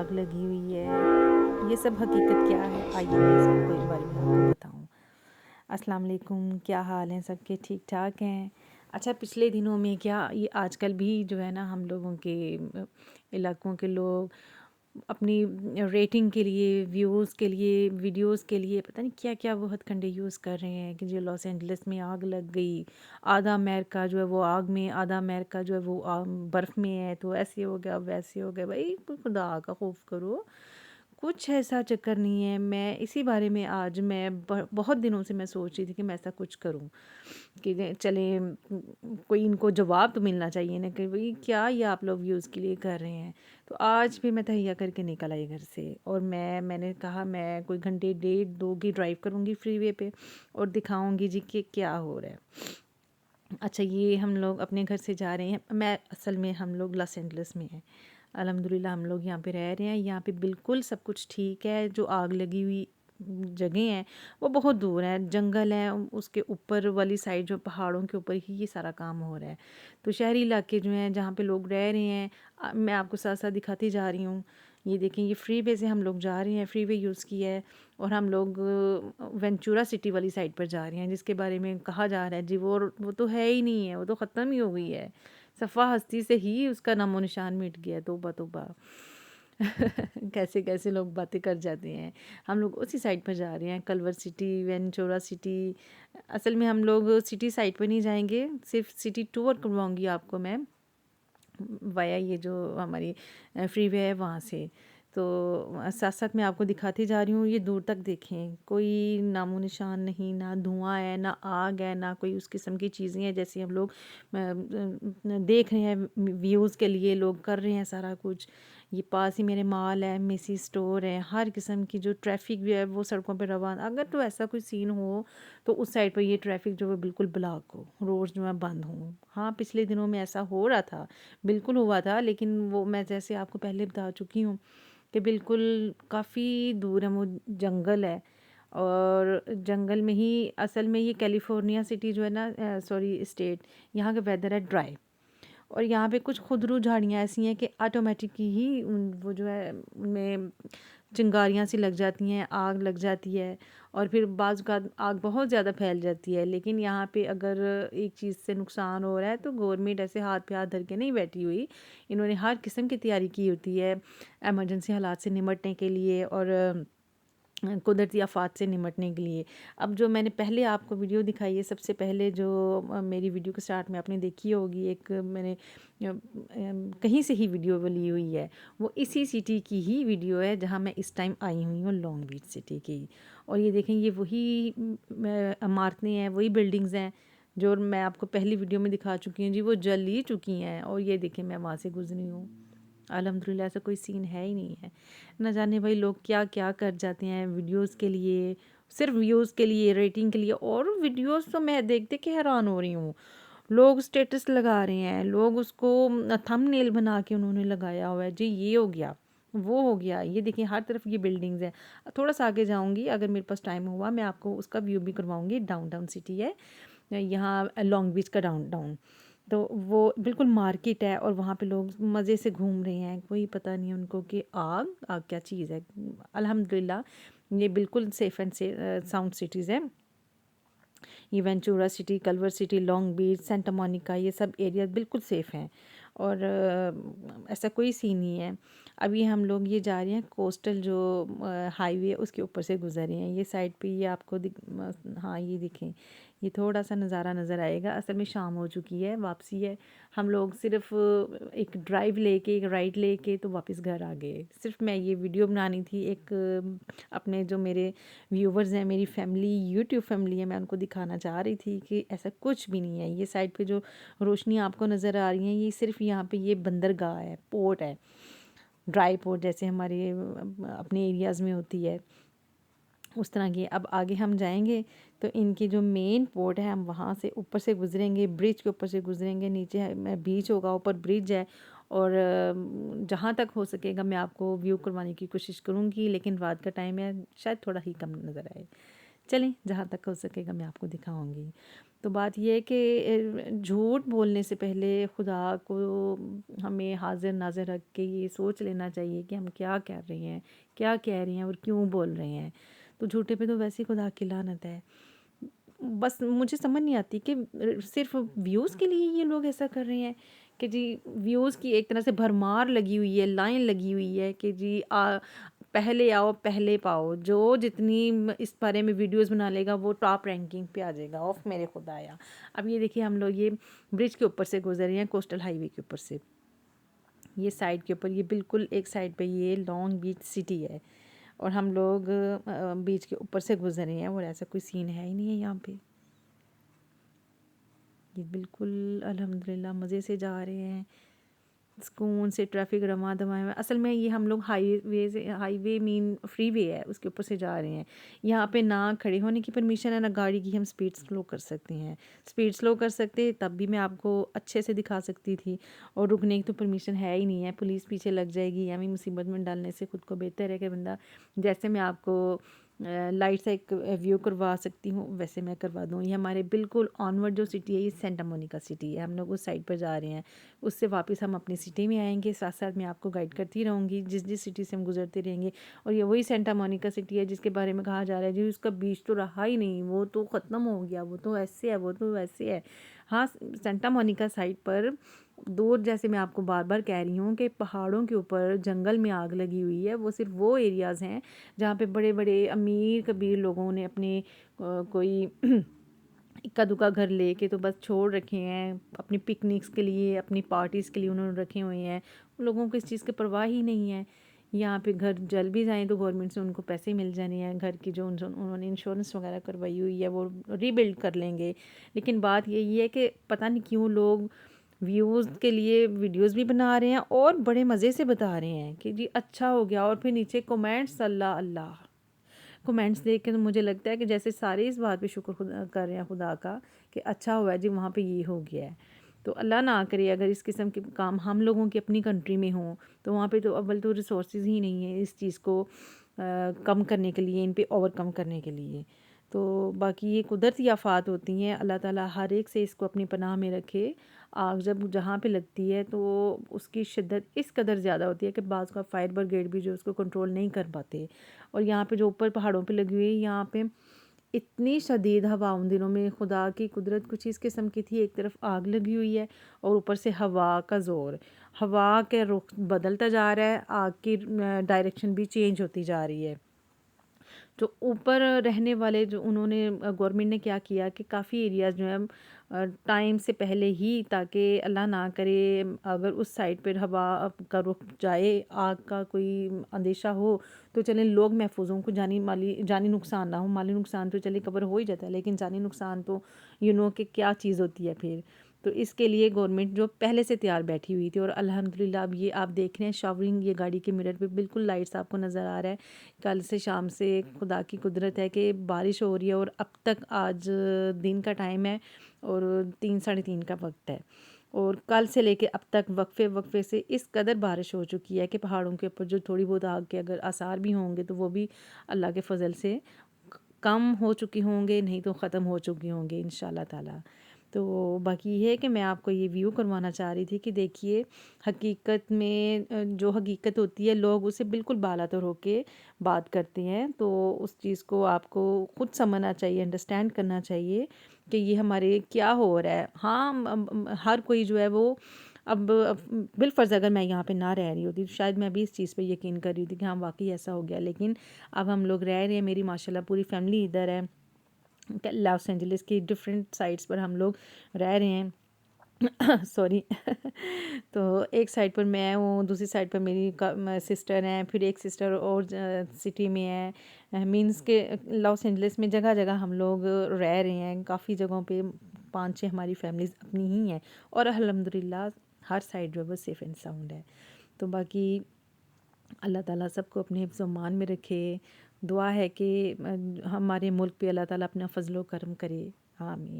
आग लगी हुई है, ये सब हकीकत क्या है, आइए मैं इसके बारे में आपको बताऊं। अस्सलाम वालेकुम, क्या हाल हैं सबके? ठीक ठाक हैं? अच्छा, पिछले दिनों में क्या ये आजकल भी जो है ना, हम लोगों के इलाकों के लोग अपनी रेटिंग के लिए, व्यूज़ के लिए, वीडियोस के लिए पता नहीं क्या क्या वो हथकंडे यूज़ कर रहे हैं कि जो लॉस एंजलिस में आग लग गई, आधा अमेरिका जो है वो आग में, आधा अमेरिका जो है वो बर्फ़ में है, तो ऐसे हो गया वैसे हो गया। भाई खुदा का खौफ करो, कुछ ऐसा चक्कर नहीं है। मैं इसी बारे में आज मैं बहुत दिनों से मैं सोच रही थी कि मैं ऐसा कुछ करूं कि चले कोई इनको जवाब तो मिलना चाहिए ना कि भाई क्या ये आप लोग व्यूज़ के लिए कर रहे हैं। तो आज भी मैं तहैया करके निकल आई घर से, और मैंने कहा मैं कोई घंटे डेढ़ दो की ड्राइव करूँगी फ्रीवे पे और दिखाऊँगी जी कि क्या हो रहा है। अच्छा, ये हम लोग अपने घर से जा रहे हैं। मैं असल में हम लोग लॉस एंजलिस में हैं। अल्हम्दुलिल्लाह हम लोग यहाँ पे रह रहे हैं। यहाँ पे बिल्कुल सब कुछ ठीक है। जो आग लगी हुई जगह हैं वो बहुत दूर है, जंगल है, उसके ऊपर वाली साइड जो पहाड़ों के ऊपर ही ये सारा काम हो रहा है। तो शहरी इलाके जो हैं जहाँ पे लोग रह रहे हैं, मैं आपको साथ साथ दिखाती जा रही हूँ। ये देखें, ये फ्री वे से हम लोग जा रहे हैं, फ्री वे यूज़ किया है, और हम लोग वेंचुरा सिटी वाली साइड पर जा रहे हैं, जिसके बारे में कहा जा रहा है जी वो तो है ही नहीं है, वो तो ख़त्म ही हो गई है, सफ़ा हस्ती से ही उसका नामो निशान मिट गया। तौबा तौबा। कैसे कैसे लोग बातें कर जाते हैं। हम लोग उसी साइड पर जा रहे हैं, कल्वर सिटी, वेंचुरा सिटी। असल में हम लोग सिटी साइड पर नहीं जाएंगे, सिर्फ सिटी टूर करवाऊंगी आपको मैं, वाया ये जो हमारी फ्री वे है वहाँ से। तो साथ साथ मैं आपको दिखाती जा रही हूँ। ये दूर तक देखें, कोई नामो निशान नहीं, ना धुआं है, ना आग है, ना कोई उस किस्म की चीज़ें हैं जैसे हम लोग देख रहे हैं व्यूज़ के लिए लोग कर रहे हैं सारा कुछ। ये पास ही मेरे मॉल है, मेसी स्टोर है, हर किस्म की जो ट्रैफिक भी है वो सड़कों पर रवान। अगर तो ऐसा कोई सीन हो तो उस साइड पर ये ट्रैफिक जो है बिल्कुल ब्लॉक हो, रोड जो है बंद हो। हाँ, पिछले दिनों में ऐसा हो रहा था, बिल्कुल हुआ था, लेकिन वो मैं जैसे आपको पहले बता चुकी हूँ कि बिल्कुल काफ़ी दूर है, वो जंगल है, और जंगल में ही असल में ये कैलिफोर्निया सिटी जो है ना, सॉरी स्टेट, यहाँ का वेदर है ड्राई, और यहाँ पे कुछ खुदरू झाड़ियाँ ऐसी हैं कि ऑटोमेटिक ही वो जो है उनमें चिंगारियाँ सी लग जाती हैं, आग लग जाती है, और फिर बाज़ का आग बहुत ज़्यादा फैल जाती है। लेकिन यहाँ पे अगर एक चीज़ से नुकसान हो रहा है तो गवर्नमेंट ऐसे हाथ पे हाथ धर के नहीं बैठी हुई, इन्होंने हर किस्म की तैयारी की होती है एमरजेंसी हालात से निपटने के लिए और कुदरती आफात से निपटने के लिए। अब जो मैंने पहले आपको वीडियो दिखाई है, सबसे पहले जो मेरी वीडियो के स्टार्ट में आपने देखी होगी, एक मैंने कहीं से ही वीडियो ली हुई है, वो इसी सिटी की ही वीडियो है जहां मैं इस टाइम आई हुई हूँ, लॉन्ग बीच सिटी की। और ये देखें, ये वही इमारतें हैं, वही बिल्डिंग्स हैं जो मैं आपको पहली वीडियो में दिखा चुकी हूँ जी, वो जल ही चुकी हैं। और ये देखें, मैं वहाँ से गुजरी हूँ। अल्हम्दुलिल्लाह ऐसा कोई सीन है ही नहीं है। न जाने भाई लोग क्या क्या कर जाते हैं वीडियोस के लिए, सिर्फ व्यूज़ के लिए, रेटिंग के लिए। और वीडियोस तो मैं देख देख के हैरान हो रही हूँ। लोग स्टेटस लगा रहे हैं, लोग उसको थंबनेल बना के उन्होंने लगाया हुआ है जी, ये हो गया, वो हो गया। ये देखिए हर तरफ ये बिल्डिंग्स हैं। थोड़ा सा आगे जाऊंगी, अगर मेरे पास टाइम हुआ मैं आपको उसका व्यू भी करवाऊंगी। डाउनटाउन सिटी है यहाँ, लॉन्ग बीच का डाउनटाउन। तो वो बिल्कुल मार्केट है, और वहाँ पे लोग मज़े से घूम रहे हैं, कोई पता नहीं उनको कि आग आग क्या चीज़ है। अल्हम्दुलिल्लाह ये बिल्कुल सेफ़ एंड साउंड सिटीज़ है। ये Ventura city, Culver City, Long Beach, Santa Monica, ये सब एरिया बिल्कुल सेफ़ हैं, और ऐसा कोई सीन नहीं है। अभी हम लोग ये जा रहे हैं कोस्टल जो हाईवे उसके ऊपर से गुजर रहे हैं। ये साइड पे ये आपको हाँ ये देखें, ये थोड़ा सा नज़ारा नज़र आएगा। असल में शाम हो चुकी है, वापसी है। हम लोग सिर्फ एक ड्राइव लेके, एक राइड लेके तो वापस घर आ गए। सिर्फ मैं ये वीडियो बनानी थी, एक अपने जो मेरे व्यूवर्स हैं, मेरी फैमिली, यूट्यूब फैमिली है, मैं उनको दिखाना चाह रही थी कि ऐसा कुछ भी नहीं है। ये साइड पे जो रोशनी आपको नज़र आ रही हैं, ये सिर्फ यहाँ पे ये बंदरगाह है, पोर्ट है, ड्राई पोर्ट जैसे हमारे अपने एरियाज़ में होती है, उस तरह की। अब आगे हम जाएंगे तो इनकी जो मेन पोर्ट है, हम वहाँ से ऊपर से गुजरेंगे, ब्रिज के ऊपर से गुजरेंगे। नीचे बीच होगा, ऊपर ब्रिज है, और जहाँ तक हो सकेगा मैं आपको व्यू करवाने की कोशिश करूँगी, लेकिन रात का टाइम है, शायद थोड़ा ही कम नज़र आए। चलें, जहाँ तक हो सकेगा मैं आपको दिखाऊंगी। तो बात यह है कि झूठ बोलने से पहले खुदा को हमें हाजिर नाजिर रख के ये सोच लेना चाहिए कि हम क्या कर रहे हैं, क्या कह रहे हैं और क्यों बोल रहे हैं। तो झूठे पे तो वैसे ही खुदा की लानत है। बस मुझे समझ नहीं आती कि सिर्फ व्यूज़ के लिए ये लोग ऐसा कर रहे हैं कि जी व्यूज़ की एक तरह से भरमार लगी हुई है, लाइन लगी हुई है कि जी पहले आओ पहले पाओ, जो जितनी इस बारे में वीडियोस बना लेगा वो टॉप रैंकिंग पे आ जाएगा। ऑफ मेरे खुदाया। अब ये देखिए हम लोग ये ब्रिज के ऊपर से गुजर रहे हैं, कोस्टल हाईवे के ऊपर से, ये साइड के ऊपर, ये बिल्कुल एक साइड पे ये लॉन्ग बीच सिटी है और हम लोग बीच के ऊपर से गुजर रहे हैं और ऐसा कोई सीन है ही नहीं है यहाँ पे। ये बिल्कुल अल्हम्दुलिल्लाह मज़े से जा रहे हैं, सुकून से, ट्रैफिक रमा दमाए में। असल में ये हम लोग हाईवे मीन फ्रीवे है, उसके ऊपर से जा रहे हैं। यहाँ पे ना खड़े होने की परमिशन है, ना गाड़ी की हम स्पीड स्लो कर सकते हैं। स्पीड स्लो कर सकते तब भी मैं आपको अच्छे से दिखा सकती थी, और रुकने की तो परमिशन है ही नहीं है, पुलिस पीछे लग जाएगी। हमें मुसीबत में डालने से खुद को बेहतर है कि बंदा, जैसे मैं आपको लाइट से एक व्यू करवा सकती हूँ वैसे मैं करवा दूँ। ये हमारे बिल्कुल ऑनवर्ड जो सिटी है ये सेंटा मोनिका सिटी है, हम लोग उस साइड पर जा रहे हैं। उससे वापस हम अपनी सिटी में आएंगे, साथ साथ मैं आपको गाइड करती रहूँगी जिस जिस सिटी से हम गुजरते रहेंगे। और ये वही सेंटा मोनिका सिटी है जिसके बारे में कहा जा रहा है जी उसका बीच तो रहा ही नहीं, वो तो ख़त्म हो गया, वो तो ऐसे है, वो तो वैसे है। हाँ, सेंटा मोनिका साइड पर दूर, जैसे मैं आपको बार बार कह रही हूँ कि पहाड़ों के ऊपर जंगल में आग लगी हुई है, वो सिर्फ वो एरियाज़ हैं जहाँ पे बड़े बड़े अमीर कबीर लोगों ने अपने कोई इक्का दुक्का घर लेके तो बस छोड़ रखे हैं अपनी पिकनिक्स के लिए, अपनी पार्टीज़ के लिए उन्होंने रखे हुए हैं। उन लोगों को इस चीज़ की परवाह ही नहीं है। यहाँ पे घर जल भी जाएँ तो गवर्नमेंट से उनको पैसे मिल जाने हैं, घर की जो उन्होंने इंश्योरेंस वगैरह करवाई हुई है वो रीबिल्ड कर लेंगे। लेकिन बात यही है कि पता नहीं क्यों लोग व्यूज़ के लिए वीडियोस भी बना रहे हैं और बड़े मज़े से बता रहे हैं कि जी अच्छा हो गया, और फिर नीचे कमेंट्स अल्लाह अल्लाह, कमेंट्स देख के तो मुझे लगता है कि जैसे सारे इस बात पे शुक्र खुदा कर रहे हैं खुदा का कि अच्छा हुआ है जी वहाँ पे ये हो गया है। तो अल्लाह ना करे अगर इस किस्म के काम हम लोगों की अपनी कंट्री में हों, तो वहाँ पे तो अव्वल तो रिसोर्सेज ही नहीं है इस चीज़ को कम करने के लिए, इन पे ओवरकम करने के लिए। तो बाकी ये कुदरती आफ़ात होती हैं, अल्लाह ताला हर एक से इसको अपनी पनाह में रखे। आग जब जहाँ पे लगती है तो उसकी शिद्दत इस कदर ज़्यादा होती है कि बाज़ का फायर ब्रिगेड भी जो उसको कंट्रोल नहीं कर पाते। और यहाँ पे जो ऊपर पहाड़ों पे लगी हुई है, यहाँ पे इतनी शदीद हवा उन दिनों में खुदा की कुदरत कुछ इस किस्म की थी। एक तरफ आग लगी हुई है और ऊपर से हवा का ज़ोर, हवा का रुख बदलता जा रहा है, आग की डायरेक्शन भी चेंज होती जा रही है। जो ऊपर रहने वाले जो उन्होंने गवर्नमेंट ने क्या किया कि काफ़ी एरियाज़ जो है टाइम से पहले ही, ताकि अल्लाह ना करे अगर उस साइड पर हवा का रुख जाए, आग का कोई अंदेशा हो तो चलें लोग महफूज हों, को जानी नुकसान ना हो। माली नुकसान तो चले कवर हो ही जाता है, लेकिन जानी नुकसान तो कि क्या चीज़ होती है फिर। तो इसके लिए गवर्नमेंट जो पहले से तैयार बैठी हुई थी, और अल्हम्दुलिल्लाह अब ये आप देख रहे हैं शावरिंग, ये गाड़ी के मिरर पे बिल्कुल लाइट्स आपको नज़र आ रहा है। कल से शाम से खुदा की कुदरत है कि बारिश हो रही है, और अब तक आज दिन का टाइम है और 3 साढ़े 3 का वक्त है, और कल से लेके अब तक वक्फे वक्फे से इस कदर बारिश हो चुकी है कि पहाड़ों के ऊपर जो थोड़ी बहुत आग के अगर आसार भी होंगे तो वो भी अल्लाह के फजल से कम हो चुकी होंगे, नहीं तो ख़त्म हो चुकी होंगे इंशाल्लाह ताला। तो बाकी ये है कि मैं आपको ये व्यू करवाना चाह रही थी कि देखिए हकीकत में जो हकीकत होती है लोग उसे बिल्कुल बालातर होके बात करते हैं। तो उस चीज़ को आपको खुद समझना चाहिए, अंडरस्टैंड करना चाहिए कि ये हमारे क्या हो रहा है। हाँ, हर कोई जो है वो अब बिलफ़र्ज़ अगर मैं यहाँ पे ना रह रही होती तो शायद मैं भी इस चीज़ पे यकीन कर रही थी कि हाँ वाक़ई ऐसा हो गया। लेकिन अब हम लोग रह रहे हैं, मेरी माशाल्लाह पूरी फैमिली इधर है, लॉस एंजलिस की डिफरेंट साइट्स पर हम लोग रह रहे हैं। सॉरी। तो एक साइड पर मैं हूँ, दूसरी साइड पर मेरी सिस्टर हैं, फिर एक सिस्टर और सिटी में है। मींस के लॉस एंजलिस में जगह जगह हम लोग रह रहे हैं, काफ़ी जगहों पे 5-6 हमारी फैमिलीज़ अपनी ही हैं, और अल्हम्दुलिल्लाह हर साइड जो है वो सेफ़ एंड साउंड है। तो बाकी अल्लाह ताला सबको अपने हिफ्ज़ मान में रखे। दुआ है कि हमारे मुल्क पे अल्लाह ताला अपना फ़ज़ल व करम करे। आमीन।